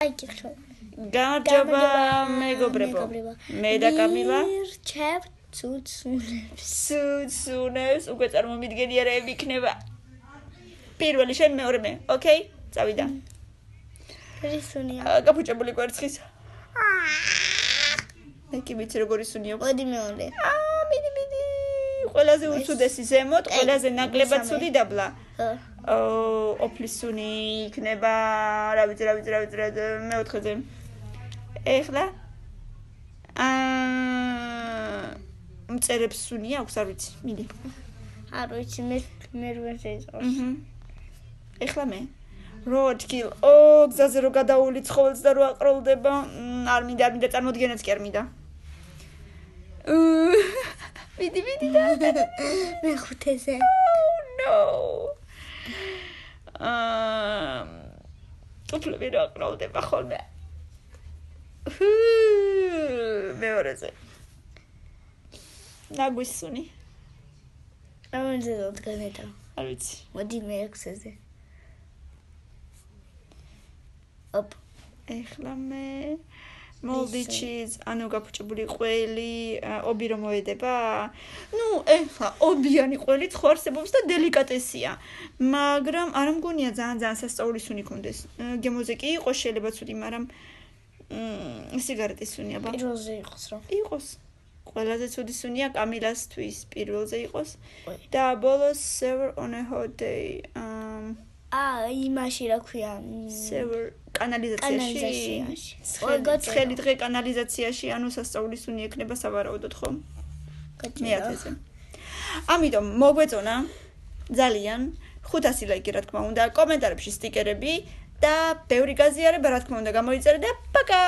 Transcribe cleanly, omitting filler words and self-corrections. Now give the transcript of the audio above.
აი გიხო. გამარჯობა მეგობრებო. მე და კამილა ვირჩევ ცუცუნებს. ცუცუნებს უკვე წარმომიდგენია რა იქნება. პირველი შენ მეორე მე, ოკეი? წავიდა. რისუნია? გაფუჭებული კვერცხის. მე კი ვიცი როგორი სუნია. მოდი მეორე. მიდი. ყველაზე უცუდესი ზემოთ, ყველაზე ნაკლებად ცუდი დაბლა. ოფლის სუნი იქნება, რა ვიცი, მეოთხეზე. ეხლა მწერებს სუნი აქვს, არ ვიცი, მიდი. არ ვიცი, მე ვერ შეიწყოს. ეხლა მე როადკილ, გზაზე რო გადაული ცხოველს და რო აყროლდება, არ მინდა წარმოდგენაც კი არ მინდა. მიდი და მეხუთეზე. No. უფლები რა აყროლდება ხოლმე. მეორეზე. ნაგვისუნი. ამაზე დადგანეთა. არ ვიცი. მოდი მეექვსეზე. ოპ. ეხლა მე moldy cheese, ანუ გაფუჭებული ყველი, ობი რომ მოედება. ნუ, ეხლა ობიანი ყველი ხო არსებობს და დელიკატესია. მაგრამ არ მგონია ძალიან სასწაული სუნი კონდეს. გემოზე კი იყოს შეიძლება ცუდი, მაგრამ სიგარეტის სუნი აბა. პირველზე იყოს რა. იყოს. ყველაზე ცუდი სუნია კამილასთვის პირველზე იყოს. და ბოლოს serve on a hot day. იმაში რა ქვია? serve კანალიზაციაში. ცხელი დღე კანალიზაციაში, ანუ სასწაული სუნი ექნება სავარაუდოდ ხო? მეათეზე. ამიტომ მოგვეწონა ძალიან 500 ლაიკი რა თქმა უნდა, კომენტარებში სტიკერები და ბევრი გაზიარება რა თქმა უნდა გამოიწერეთ და პაკა!